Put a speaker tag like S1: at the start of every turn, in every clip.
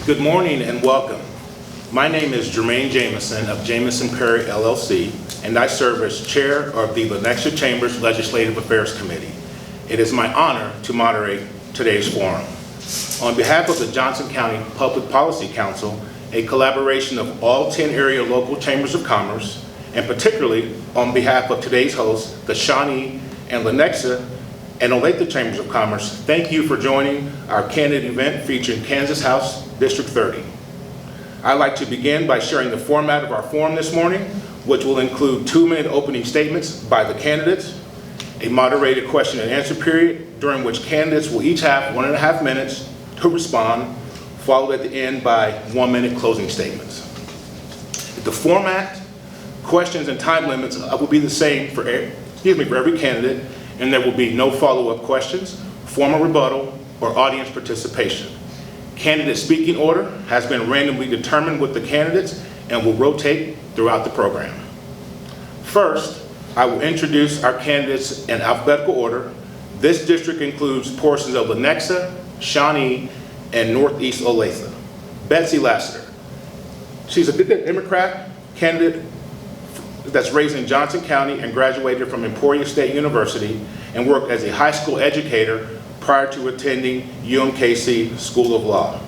S1: Good morning and welcome. My name is Jermaine Jamison of Jamison Perry LLC, and I serve as chair of the Lenexa Chambers Legislative Affairs Committee. It is my honor to moderate today's forum. On behalf of the Johnson County Public Policy Council, a collaboration of all 10 area local chambers of commerce, and particularly on behalf of today's hosts, the Shawnee and Lenexa and Olathe Chambers of Commerce, thank you for joining our candidate event featuring Kansas House District 30. I'd like to begin by sharing the format of our forum this morning, which will include 2-minute opening statements by the candidates, a moderated question and answer period during which candidates will each have 1.5 minutes to respond, followed at the end by 1-minute closing statements. The format, questions, and time limits will be the same for every candidate, and there will be no follow-up questions, formal rebuttal, or audience participation. Candidate speaking order has been randomly determined with the candidates and will rotate throughout the program. First, I will introduce our candidates in alphabetical order. This district includes portions of Lenexa, Shawnee, and Northeast Olathe. Betsey Lasister. She's a Democrat candidate that's raised in Johnson County and graduated from Emporia State University and worked as a high school educator prior to attending UMKC School of Law.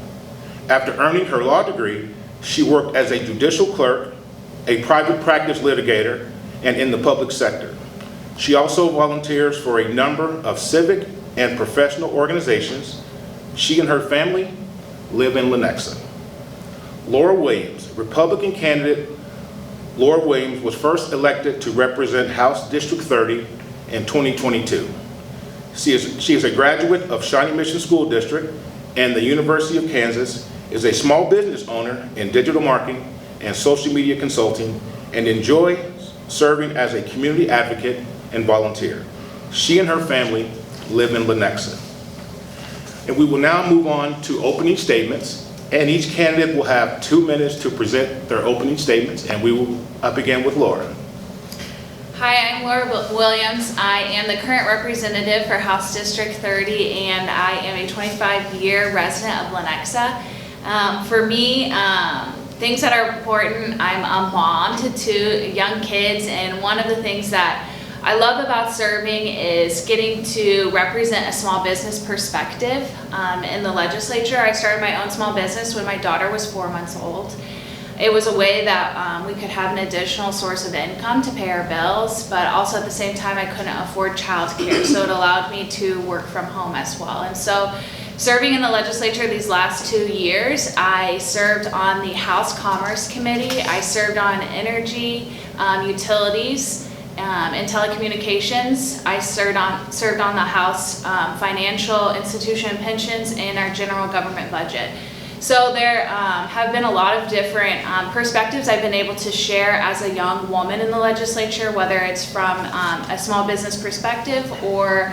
S1: After earning her law degree, she worked as a judicial clerk, a private practice litigator, and in the public sector. She also volunteers for a number of civic and professional organizations. She and her family live in Lenexa. Laura Williams, Republican candidate. Laura Williams was first elected to represent House District 30 in 2022. She is a graduate of Shawnee Mission School District and the University of Kansas, is a small business owner in digital marketing and social media consulting, and enjoys serving as a community advocate and volunteer. She and her family live in Lenexa. And we will now move on to opening statements. And each candidate will have 2 minutes to present their opening statements, and we will begin with Laura.
S2: Hi, I'm Laura Williams. I am the current representative for House District 30, and I am a 25-year resident of Lenexa. For me, things that are important, I'm a mom to 2 young kids, and one of the things that I love about serving is getting to represent a small business perspective. In the legislature, I started my own small business when my daughter was 4 months old. It was a way that we could have an additional source of income to pay our bills, but also at the same time I couldn't afford childcare, so it allowed me to work from home as well. And so serving in the legislature these last 2 years, I served on the House Commerce Committee. I served on energy, utilities, in telecommunications. I served on the House Financial Institution and Pensions and our general government budget. So there have been a lot of different perspectives I've been able to share as a young woman in the legislature, whether it's from a small business perspective or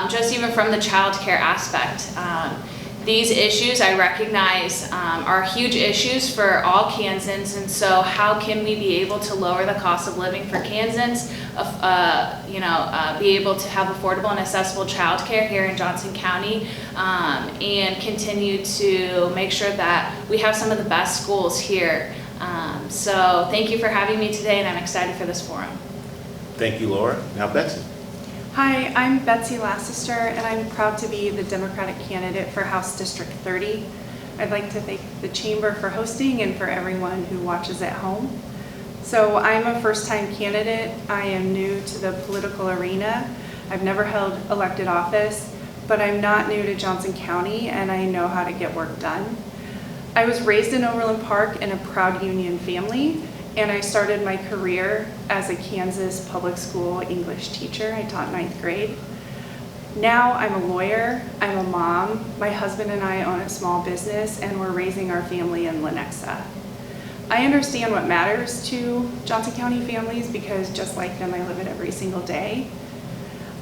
S2: just even from the child care aspect. These issues I recognize are huge issues for all Kansans, and so how can we be able to lower the cost of living for Kansans, be able to have affordable and accessible childcare here in Johnson County, and continue to make sure that we have some of the best schools here. So thank you for having me today, and I'm excited for this forum.
S1: Thank you, Laura. Now Betsey.
S3: Hi, I'm Betsey Lasister, and I'm proud to be the Democratic candidate for House District 30. I'd like to thank the Chamber for hosting and for everyone who watches at home. So I'm a first-time candidate. I am new to the political arena. I've never held elected office, but I'm not new to Johnson County, and I know how to get work done. I was raised in Overland Park in a proud Union family, and I started my career as a Kansas public school English teacher. I taught 9th grade. Now I'm a lawyer, I'm a mom. My husband and I own a small business, and we're raising our family in Lenexa. I understand what matters to Johnson County families because just like them, I live it every single day.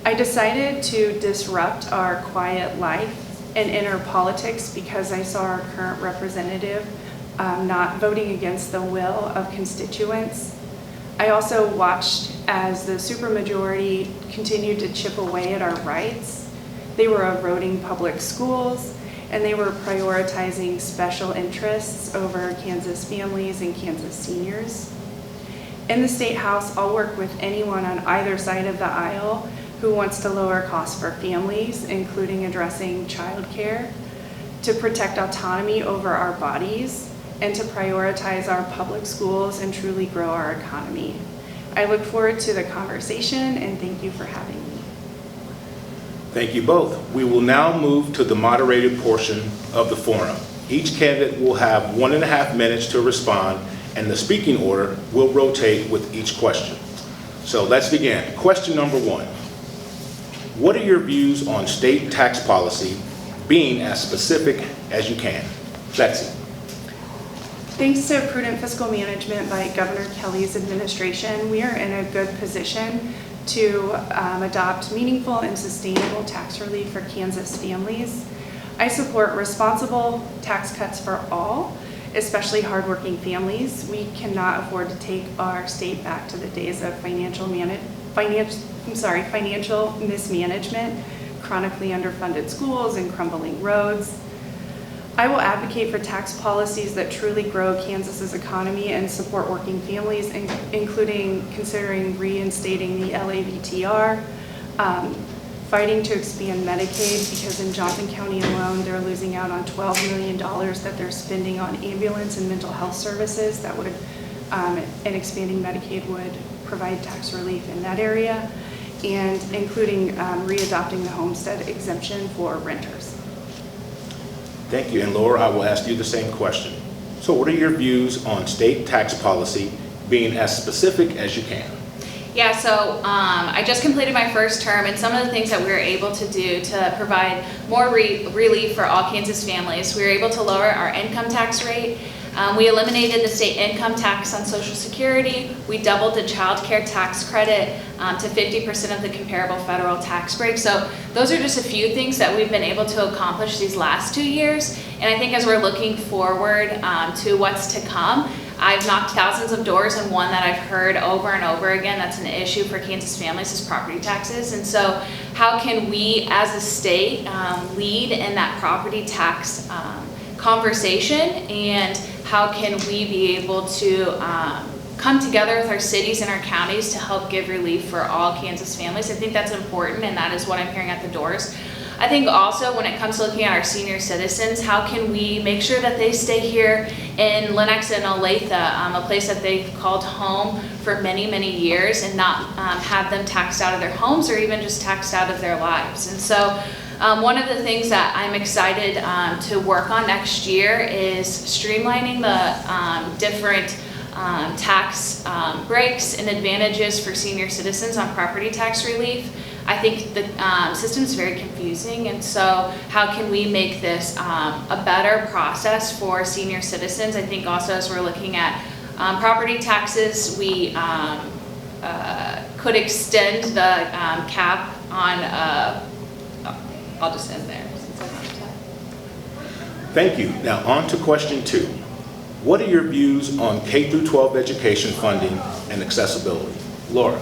S3: I decided to disrupt our quiet life and enter politics because I saw our current representative not voting against the will of constituents. I also watched as the supermajority continued to chip away at our rights. They were eroding public schools, and they were prioritizing special interests over Kansas families and Kansas seniors. In the State House, I'll work with anyone on either side of the aisle who wants to lower costs for families, including addressing childcare, to protect autonomy over our bodies, and to prioritize our public schools and truly grow our economy. I look forward to the conversation, and thank you for having me.
S1: Thank you both. We will now move to the moderated portion of the forum. Each candidate will have 1.5 minutes to respond, and the speaking order will rotate with each question. So let's begin. Question number 1. What are your views on state tax policy, being as specific as you can? Betsey.
S3: Thanks to prudent fiscal management by Governor Kelly's administration, we are in a good position to adopt meaningful and sustainable tax relief for Kansas families. I support responsible tax cuts for all, especially hardworking families. We cannot afford to take our state back to the days of financial mismanagement, chronically underfunded schools, and crumbling roads. I will advocate for tax policies that truly grow Kansas's economy and support working families, including considering reinstating the LAVTR, fighting to expand Medicaid, because in Johnson County alone, they're losing out on $12 million that they're spending on ambulance and mental health services that would, and expanding Medicaid would provide tax relief in that area, and including readopting the homestead exemption for renters.
S1: Thank you. And Laura, I will ask you the same question. So what are your views on state tax policy, being as specific as you can?
S2: Yeah, so I just completed my first term, and some of the things that we were able to do to provide more relief for all Kansas families, we were able to lower our income tax rate. We eliminated the state income tax on Social Security. We doubled the child care tax credit to 50% of the comparable federal tax break. So those are just a few things that we've been able to accomplish these last 2 years. And I think as we're looking forward to what's to come, I've knocked thousands of doors, and one that I've heard over and over again that's an issue for Kansas families is property taxes. And so how can we as a state lead in that property tax conversation, and how can we be able to come together with our cities and our counties to help give relief for all Kansas families? I think that's important, and that is what I'm hearing at the doors. I think also when it comes to looking at our senior citizens, how can we make sure that they stay here in Lenexa and Olathe, a place that they've called home for many, many years, and not have them taxed out of their homes or even just taxed out of their lives. And so one of the things that I'm excited to work on next year is streamlining the different tax breaks and advantages for senior citizens on property tax relief. I think the system is very confusing, and so how can we make this a better process for senior citizens? I think also as we're looking at property taxes, we could extend the cap on, I'll just end there since I'm out of time.
S1: Thank you. Now on to question 2. What are your views on K-12 education funding and accessibility? Laura.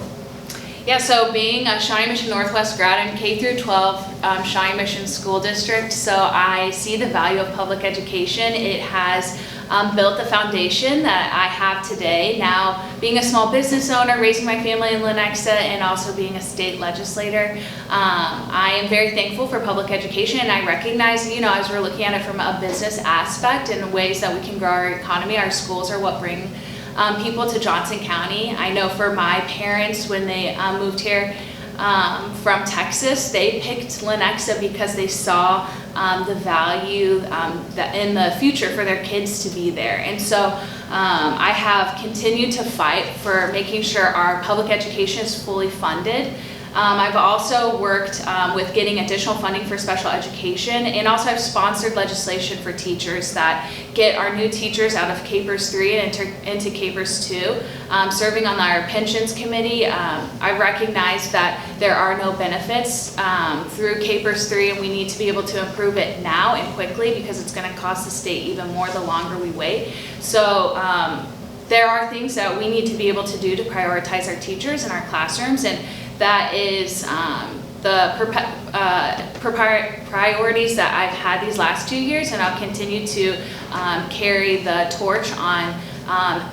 S2: Yeah, so being a Shawnee Mission Northwest grad in K-12 Shawnee Mission School District, so I see the value of public education. It has built the foundation that I have today. Now, being a small business owner, raising my family in Lenexa, and also being a state legislator, I am very thankful for public education, and I recognize, as we're looking at it from a business aspect and ways that we can grow our economy, our schools are what bring people to Johnson County. I know for my parents, when they moved here from Texas, they picked Lenexa because they saw the value that in the future for their kids to be there. And so I have continued to fight for making sure our public education is fully funded. I've also worked with getting additional funding for special education, and also I've sponsored legislation for teachers that get our new teachers out of KPERS 3 and into KPERS 2. Serving on our pensions committee, I recognize that there are no benefits through KPERS 3, and we need to be able to improve it now and quickly, because it's going to cost the state even more the longer we wait. So there are things that we need to be able to do to prioritize our teachers in our classrooms, and that is priorities that I've had these last 2 years, and I'll continue to carry the torch on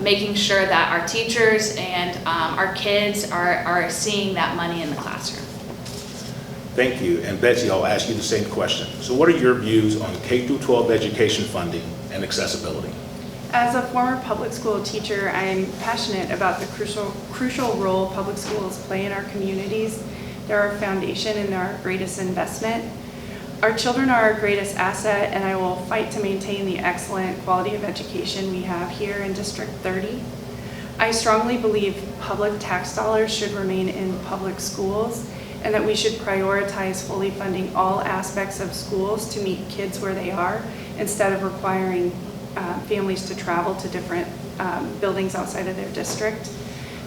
S2: making sure that our teachers and our kids are seeing that money in the classroom.
S1: Thank you. And Betsy, I'll ask you the same question. So what are your views on K-12 education funding and accessibility?
S3: As a former public school teacher, I'm passionate about the crucial role public schools play in our communities. They're our foundation and they're our greatest investment. Our children are our greatest asset, and I will fight to maintain the excellent quality of education we have here in District 30. I strongly believe public tax dollars should remain in public schools, and that we should prioritize fully funding all aspects of schools to meet kids where they are, instead of requiring families to travel to different buildings outside of their district.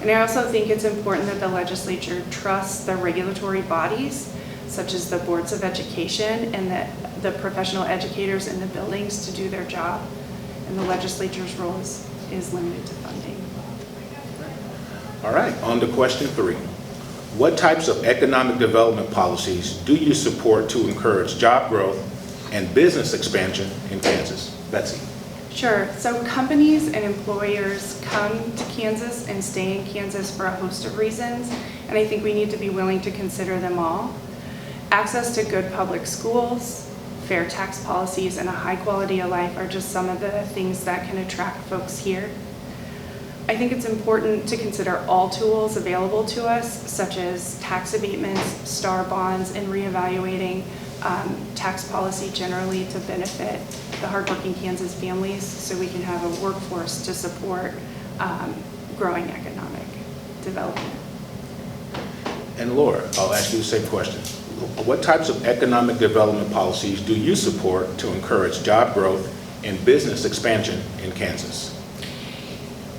S3: And I also think it's important that the legislature trusts the regulatory bodies, such as the boards of education, and that the professional educators in the buildings to do their job. And the legislature's role is limited to funding.
S1: All right, on to question 3. What types of economic development policies do you support to encourage job growth and business expansion in Kansas? Betsy.
S3: Sure. So companies and employers come to Kansas and stay in Kansas for a host of reasons, and I think we need to be willing to consider them all. Access to good public schools, fair tax policies, and a high quality of life are just some of the things that can attract folks here. I think it's important to consider all tools available to us, such as tax abatements, STAR bonds, and reevaluating tax policy generally to benefit the hardworking Kansas families, so we can have a workforce to support growing economic development.
S1: And Laura, I'll ask you the same question. What types of economic development policies do you support to encourage job growth and business expansion in Kansas?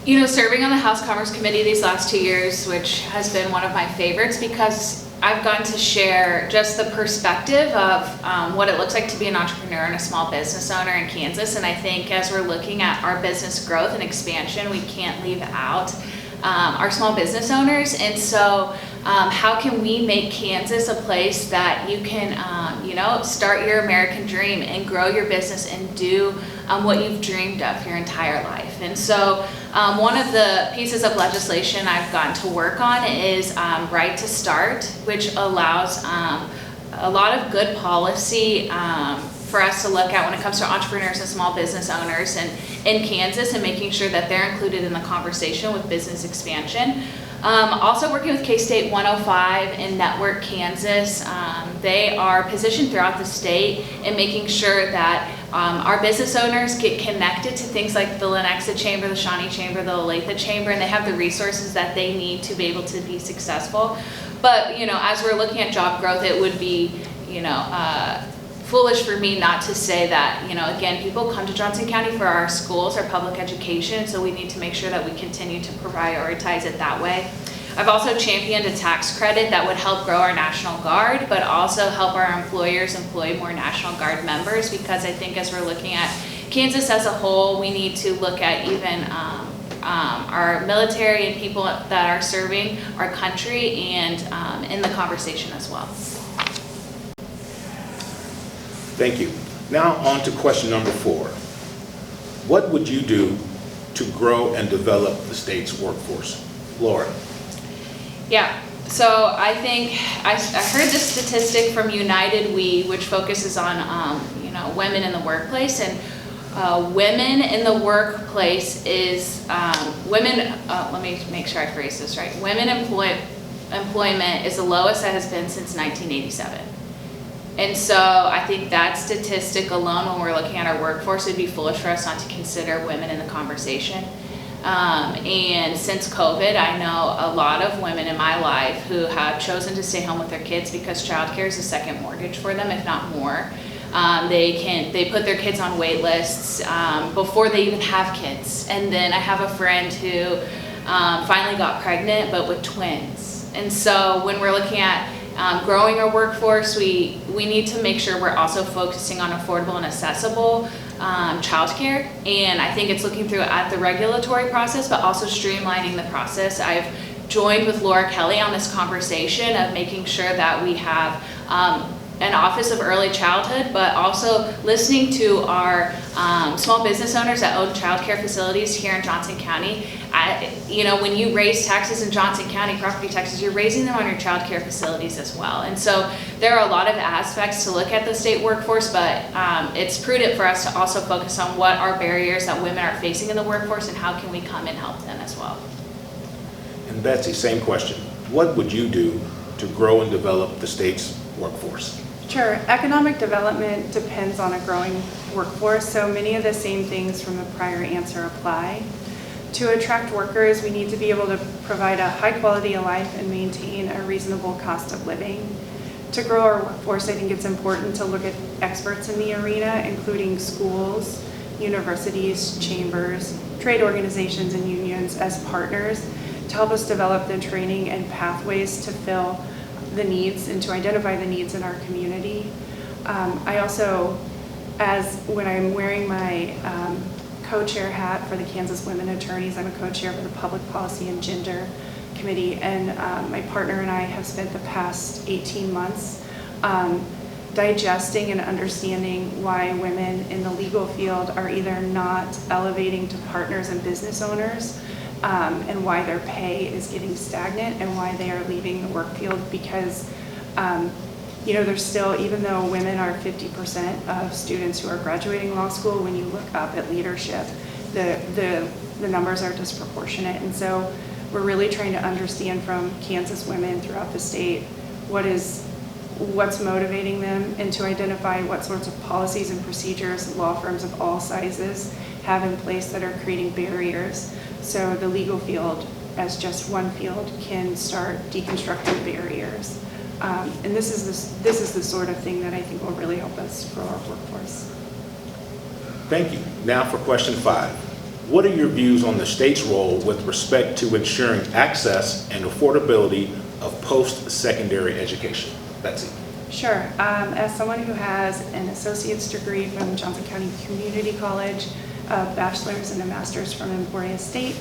S2: You know, serving on the House Commerce Committee these last 2 years, which has been one of my favorites, because I've gotten to share just the perspective of what it looks like to be an entrepreneur and a small business owner in Kansas. And I think as we're looking at our business growth and expansion, we can't leave out our small business owners. And so how can we make Kansas a place that you can, start your American dream and grow your business and do what you've dreamed of your entire life? And so one of the pieces of legislation I've gotten to work on is Right to Start, which allows a lot of good policy for us to look at when it comes to entrepreneurs and small business owners in Kansas, and making sure that they're included in the conversation with business expansion. Also working with K-State 105 and Network Kansas. They are positioned throughout the state in making sure that our business owners get connected to things like the Lenexa Chamber, the Shawnee Chamber, the Olathe Chamber, and they have the resources that they need to be able to be successful. But, as we're looking at job growth, it would be, foolish for me not to say that, again, people come to Johnson County for our schools, our public education, so we need to make sure that we continue to prioritize it that way. I've also championed a tax credit that would help grow our National Guard, but also help our employers employ more National Guard members, because I think as we're looking at Kansas as a whole, we need to look at even our military and people that are serving our country and in the conversation as well.
S1: Thank you. Now on to question number 4. What would you do to grow and develop the state's workforce? Laura.
S2: Yeah, so I think I heard this statistic from United We, which focuses on women in the workplace, and women in the workplace is let me make sure I phrase this right. Women employment is the lowest that has been since 1987. And so I think that statistic alone, when we're looking at our workforce, would be foolish for us not to consider women in the conversation. And since COVID, I know a lot of women in my life who have chosen to stay home with their kids because childcare is a second mortgage for them, if not more. They put their kids on wait lists before they even have kids. And then I have a friend who finally got pregnant, but with twins. And so when we're looking at growing our workforce, we need to make sure we're also focusing on affordable and accessible childcare. And I think it's looking through at the regulatory process, but also streamlining the process. I've joined with Laura Kelly on this conversation of making sure that we have an Office of Early Childhood, but also listening to our small business owners that own childcare facilities here in Johnson County. When you raise taxes in Johnson County, property taxes, you're raising them on your childcare facilities as well. And so there are a lot of aspects to look at the state workforce, but it's prudent for us to also focus on what are barriers that women are facing in the workforce and how can we come and help them as well.
S1: And Betsy, same question. What would you do to grow and develop the state's workforce?
S3: Sure. Economic development depends on a growing workforce, so many of the same things from the prior answer apply. To attract workers, we need to be able to provide a high quality of life and maintain a reasonable cost of living. To grow our workforce, I think it's important to look at experts in the arena, including schools, universities, chambers, trade organizations, and unions as partners to help us develop the training and pathways to fill the needs and to identify the needs in our community. I also, when I'm wearing my co-chair hat for the Kansas Women Attorneys, I'm a co-chair for the Public Policy and Gender Committee, and my partner and I have spent the past 18 months digesting and understanding why women in the legal field are either not elevating to partners and business owners, and why their pay is getting stagnant and why they are leaving the work field, because there's still, even though women are 50% of students who are graduating law school, when you look up at leadership, the numbers are disproportionate. And so we're really trying to understand from Kansas women throughout the state what's motivating them, and to identify what sorts of policies and procedures law firms of all sizes have in place that are creating barriers, so the legal field, as just one field, can start deconstructing barriers. And this is the sort of thing that I think will really help us grow our workforce.
S1: Thank you. Now for question 5. What are your views on the state's role with respect to ensuring access and affordability of post-secondary education? Betsy.
S3: Sure. As someone who has an associate's degree from Johnson County Community College, a bachelor's and a master's from Emporia State,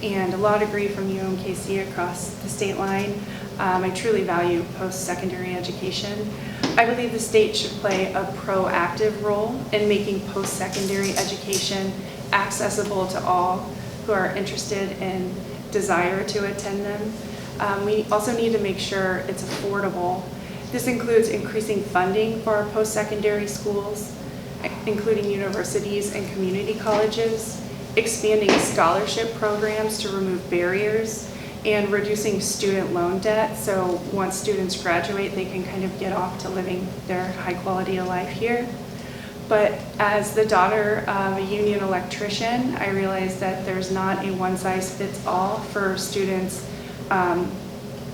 S3: and a law degree from UMKC across the state line, I truly value post-secondary education. I believe the state should play a proactive role in making post-secondary education accessible to all who are interested and desire to attend them. We also need to make sure it's affordable. This includes increasing funding for our post-secondary schools, including universities and community colleges, expanding scholarship programs to remove barriers, and reducing student loan debt, so once students graduate, they can kind of get off to living their high quality of life here. But as the daughter of a union electrician, I realized that there's not a one-size-fits-all for students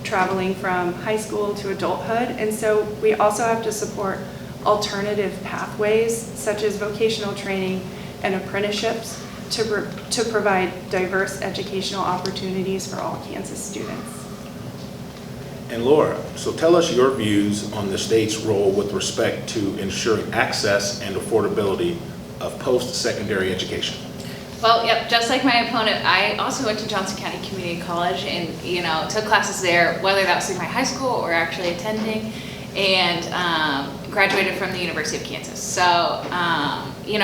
S3: traveling from high school to adulthood, and so we also have to support alternative pathways such as vocational training and apprenticeships to provide diverse educational opportunities for all Kansas students.
S1: And Laura, so tell us your views on the state's role with respect to ensuring access and affordability of post-secondary education.
S2: Well, yep, just like my opponent, I also went to Johnson County Community College and, took classes there, whether that was through my high school or actually attending, and graduated from the University of Kansas. So,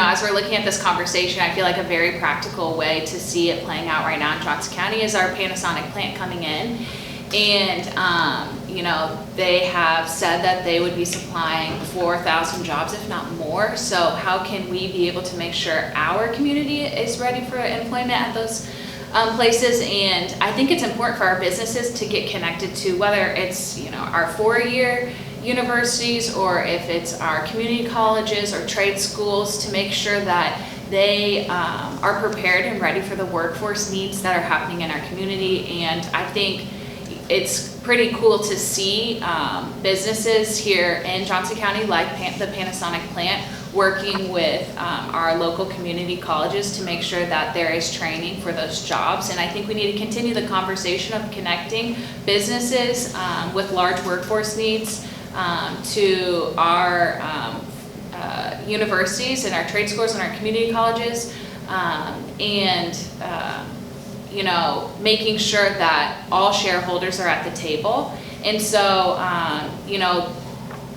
S2: as we're looking at this conversation, I feel like a very practical way to see it playing out right now in Johnson County is our Panasonic plant coming in. And, they have said that they would be supplying 4,000 jobs, if not more. So how can we be able to make sure our community is ready for employment at those places? And I think it's important for our businesses to get connected to whether it's, our 4-year universities or if it's our community colleges or trade schools, to make sure that they are prepared and ready for the workforce needs that are happening in our community. And I think it's pretty cool to see businesses here in Johnson County, like the Panasonic plant, working with our local community colleges to make sure that there is training for those jobs. And I think we need to continue the conversation of connecting businesses with large workforce needs to our universities and our trade schools and our community colleges. making sure that all shareholders are at the table. And so,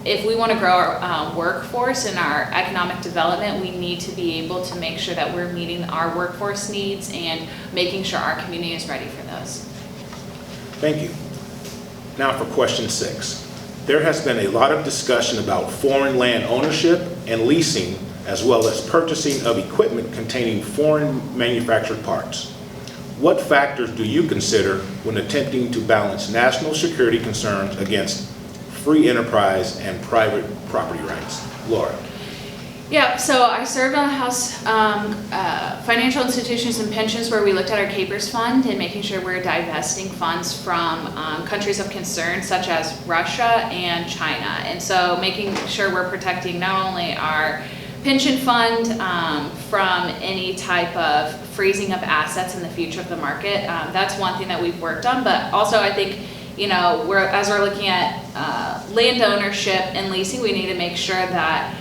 S2: if we want to grow our workforce and our economic development, we need to be able to make sure that we're meeting our workforce needs and making sure our community is ready for those.
S1: Thank you. Now for question 6. There has been a lot of discussion about foreign land ownership and leasing, as well as purchasing of equipment containing foreign manufactured parts. What factors do you consider when attempting to balance national security concerns against free enterprise and private property rights? Laura.
S2: Yeah, so I served on the House Financial Institutions and Pensions, where we looked at our CAPERS fund and making sure we're divesting funds from countries of concern such as Russia and China. And so making sure we're protecting not only our pension fund from any type of freezing of assets in the future of the market. That's one thing that we've worked on, but also I think, as we're looking at land ownership and leasing, we need to make sure that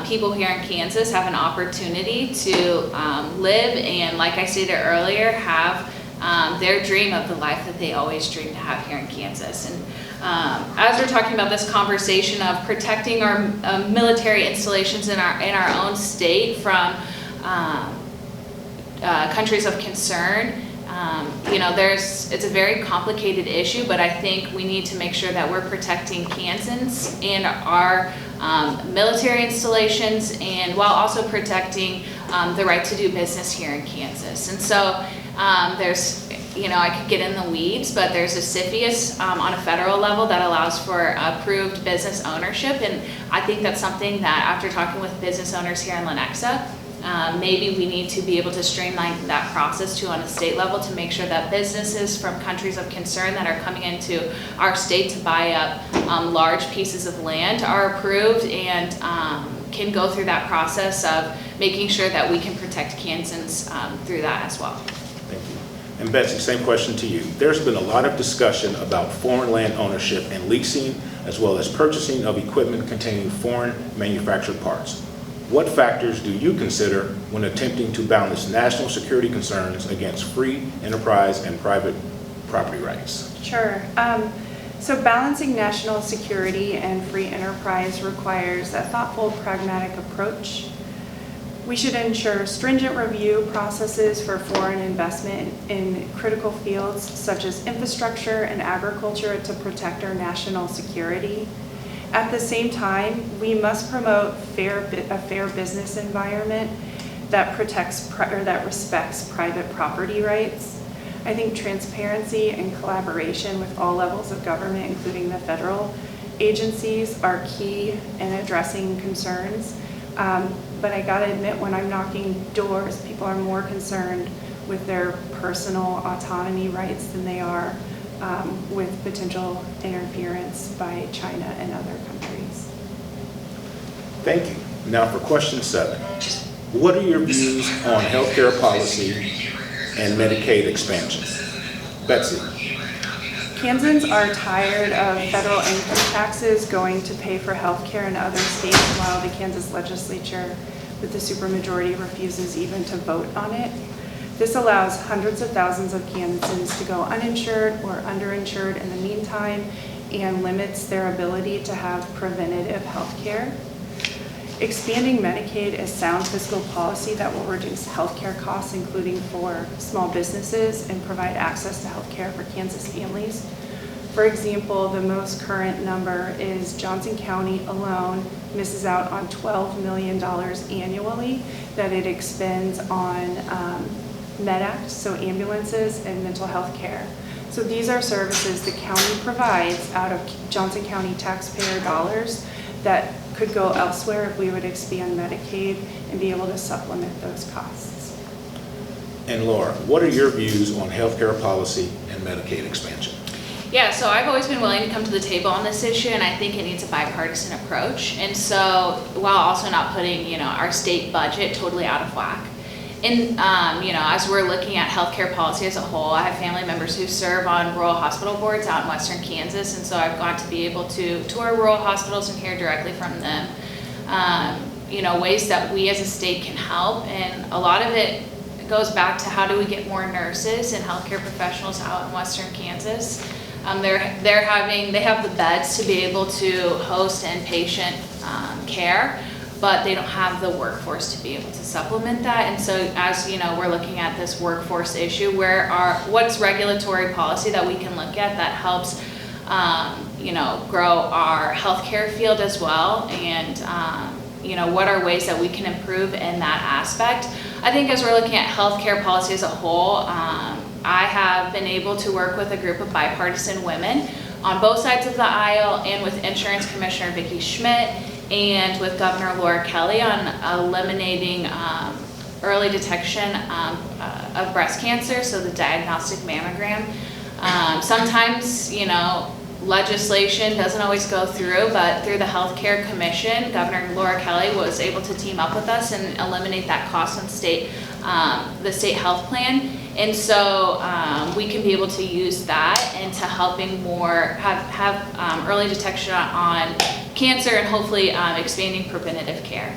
S2: people here in Kansas have an opportunity to live and, like I stated earlier, have their dream of the life that they always dreamed to have here in Kansas. And as we're talking about this conversation of protecting our military installations in our own state from countries of concern, it's a very complicated issue, but I think we need to make sure that we're protecting Kansans and our military installations, and while also protecting the right to do business here in Kansas. And so there's, I could get in the weeds, but there's a CFIUS on a federal level that allows for approved business ownership, and I think that's something that, after talking with business owners here in Lenexa, maybe we need to be able to streamline that process to on a state level to make sure that businesses from countries of concern that are coming into our state to buy up large pieces of land are approved and can go through that process of making sure that we can protect Kansans through that as well.
S1: Thank you. And Betsy, same question to you. There's been a lot of discussion about foreign land ownership and leasing, as well as purchasing of equipment containing foreign manufactured parts. What factors do you consider when attempting to balance national security concerns against free enterprise and private property rights?
S3: Sure. So balancing national security and free enterprise requires a thoughtful, pragmatic approach. We should ensure stringent review processes for foreign investment in critical fields such as infrastructure and agriculture to protect our national security. At the same time, we must promote a fair business environment that that respects private property rights. I think transparency and collaboration with all levels of government, including the federal agencies, are key in addressing concerns. But I gotta admit, when I'm knocking doors, people are more concerned with their personal autonomy rights than they are with potential interference by China and other countries.
S1: Thank you. Now for question 7. What are your views on healthcare policy and Medicaid expansion? Betsy.
S3: Kansans are tired of federal income taxes going to pay for healthcare in other states, while the Kansas legislature, with the supermajority, refuses even to vote on it. This allows hundreds of thousands of Kansans to go uninsured or underinsured in the meantime and limits their ability to have preventative health care. Expanding Medicaid is sound fiscal policy that will reduce health care costs, including for small businesses, and provide access to health care for Kansas families. For example, the most current number is Johnson County alone misses out on $12 million annually that it expends on MedAct, so ambulances and mental health care. So these are services the county provides out of Johnson County taxpayer dollars that could go elsewhere if we would expand Medicaid and be able to supplement those costs.
S1: And Laura, what are your views on healthcare policy and Medicaid expansion?
S2: Yeah, so I've always been willing to come to the table on this issue, and I think it needs a bipartisan approach. And so, while also not putting, our state budget totally out of whack. And, as we're looking at healthcare policy as a whole, I have family members who serve on rural hospital boards out in western Kansas, and so I've got to be able to tour rural hospitals and hear directly from them, ways that we as a state can help. And a lot of it it goes back to how do we get more nurses and healthcare professionals out in Western Kansas. They have the beds to be able to host inpatient care, but they don't have the workforce to be able to supplement that. And so, as you know, we're looking at this workforce issue. What's regulatory policy that we can look at that helps, grow our healthcare field as well, and what are ways that we can improve in that aspect. I think as we're looking at healthcare policy as a whole, I have been able to work with a group of bipartisan women on both sides of the aisle, and with Insurance Commissioner Vicki Schmidt and with Governor Laura Kelly on eliminating early detection of breast cancer, so the diagnostic mammogram. Sometimes, legislation doesn't always go through, but through the Healthcare Commission, Governor Laura Kelly was able to team up with us and eliminate that cost on the state health plan. And so we can be able to use that into helping have early detection on cancer, and hopefully expanding preventative care.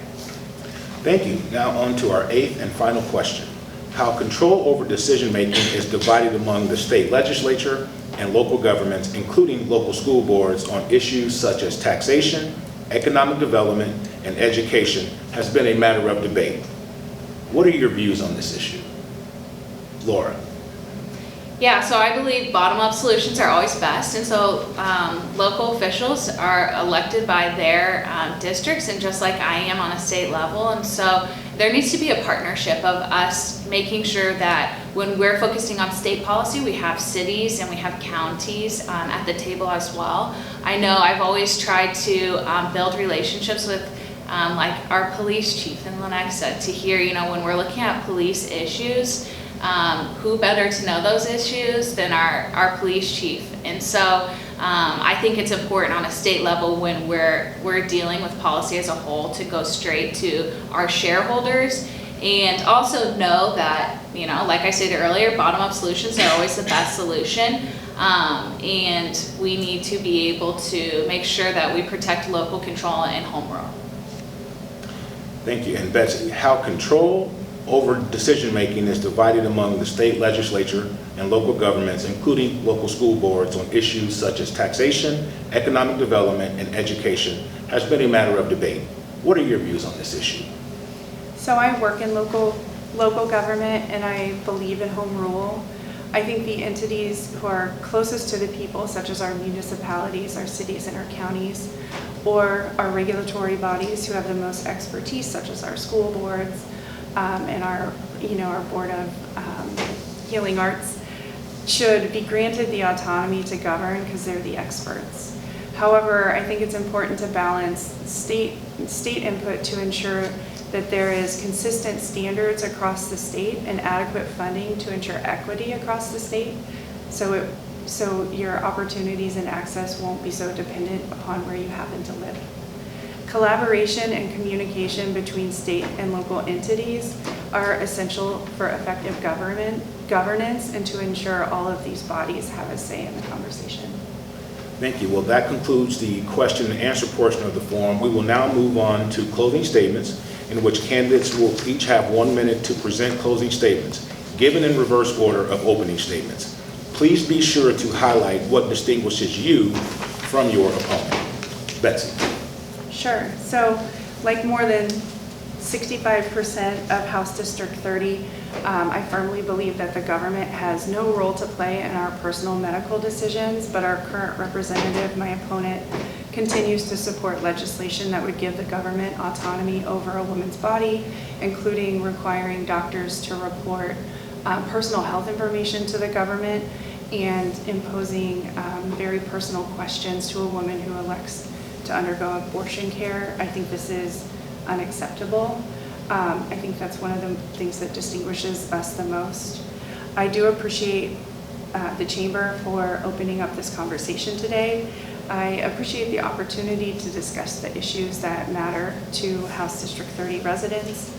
S1: Thank you. Now on to our 8th and final question. How control over decision-making is divided among the state legislature and local governments, including local school boards, on issues such as taxation, economic development, and education has been a matter of debate. What are your views on this issue? Laura.
S2: Yeah, so I believe bottom-up solutions are always best, and so local officials are elected by their districts, and just like I am on a state level, and so there needs to be a partnership of us making sure that when we're focusing on state policy, we have cities and we have counties at the table as well. I know I've always tried to build relationships with like our police chief in Lenexa to hear, when we're looking at police issues, who better to know those issues than our police chief. And so I think it's important on a state level when we're dealing with policy as a whole to go straight to our shareholders, and also know that, like I stated earlier, bottom-up solutions are always the best solution. And we need to be able to make sure that we protect local control and home rule.
S1: Thank you. And Betsy, how control over decision-making is divided among the state legislature and local governments, including local school boards, on issues such as taxation, economic development, and education has been a matter of debate. What are your views on this issue?
S3: So I work in local government, and I believe in home rule. I think the entities who are closest to the people, such as our municipalities, our cities, and our counties, or our regulatory bodies who have the most expertise, such as our school boards, and our Board of Healing Arts, should be granted the autonomy to govern because they're the experts. However, I think it's important to balance state input to ensure that there is consistent standards across the state and adequate funding to ensure equity across the state, so your opportunities and access won't be so dependent upon where you happen to live. Collaboration and communication between state and local entities are essential for effective governance and to ensure all of these bodies have a say in the conversation.
S1: Thank you. Well, that concludes the question and answer portion of the forum. We will now move on to closing statements, in which candidates will each have 1 minute to present closing statements, given in reverse order of opening statements. Please be sure to highlight what distinguishes you from your opponent. Betsy.
S3: Sure. So, like more than 65% of House District 30, I firmly believe that the government has no role to play in our personal medical decisions, but our current representative, my opponent, continues to support legislation that would give the government autonomy over a woman's body, including requiring doctors to report personal health information to the government and imposing very personal questions to a woman who elects to undergo abortion care. I think this is unacceptable. I think that's one of the things that distinguishes us the most. I do appreciate the Chamber for opening up this conversation today. I appreciate the opportunity to discuss the issues that matter to House District 30 residents.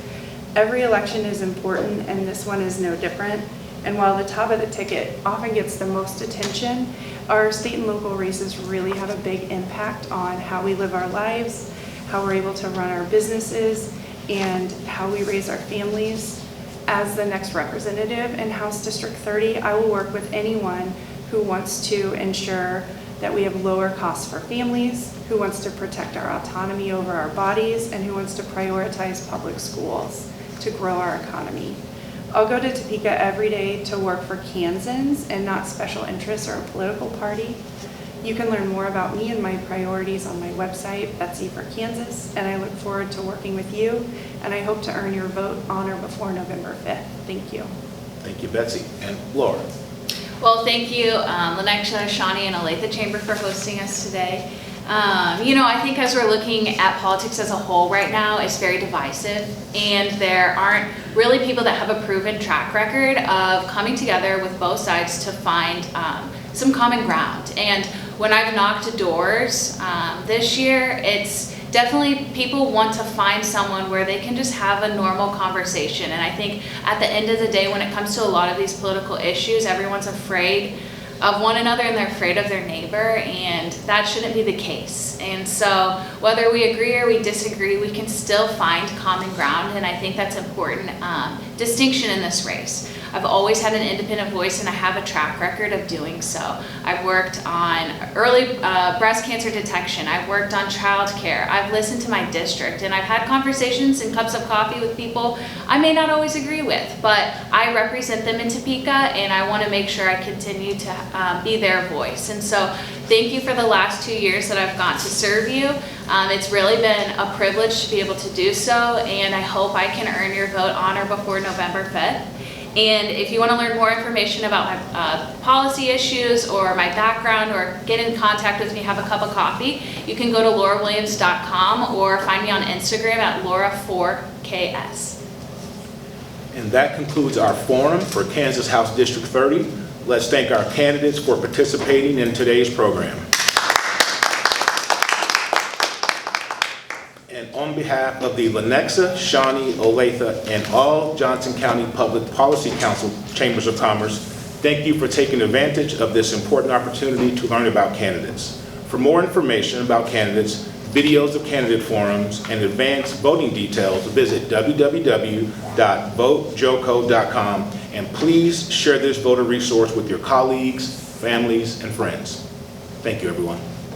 S3: Every election is important, and this one is no different. And while the top of the ticket often gets the most attention, our state and local races really have a big impact on how we live our lives, how we're able to run our businesses, and how we raise our families. as the next representative in House District 30, I will work with anyone who wants to ensure that we have lower costs for families, who wants to protect our autonomy over our bodies, and who wants to prioritize public schools to grow our economy. I'll go to Topeka every day to work for Kansans and not special interests or a political party. You can learn more about me and my priorities on my website, Betsey for Kansas, and I look forward to working with you, and I hope to earn your vote on or before November 5th. Thank you.
S1: Thank you, Betsey. And Laura?
S2: Well, thank you, Lenexa, Shawnee, and Olathe Chamber for hosting us today. I think as we're looking at politics as a whole right now, it's very divisive, and there aren't really people that have a proven track record of coming together with both sides to find some common ground. And when I've knocked doors this year, it's definitely people want to find someone where they can just have a normal conversation. And I think at the end of the day, when it comes to a lot of these political issues, everyone's afraid of one another and they're afraid of their neighbor, and that shouldn't be the case. And so whether we agree or we disagree, we can still find common ground, and I think that's important distinction in this race. I've always had an independent voice, and I have a track record of doing so. I've worked on early breast cancer detection. I've worked on child care. I've listened to my district, and I've had conversations and cups of coffee with people I may not always agree with, but I represent them in Topeka, and I want to make sure I continue to be their voice. And so thank you for the last 2 years that I've gotten to serve you. It's really been a privilege to be able to do so, and I hope I can earn your vote on or before November 5th. And if you want to learn more information about my policy issues or my background, or get in contact with me, have a cup of coffee, you can go to laurawilliams.com or find me on Instagram at Laura4KS.
S1: And that concludes our forum for Kansas House District 30. Let's thank our candidates for participating in today's program. And on behalf of the Lenexa, Shawnee, Olathe, and all Johnson County Public Policy Council Chambers of Commerce, thank you for taking advantage of this important opportunity to learn about candidates. For more information about candidates, videos of candidate forums, and advanced voting details, visit www.votejoco.com, and please share this voter resource with your colleagues, families, and friends. Thank you, everyone.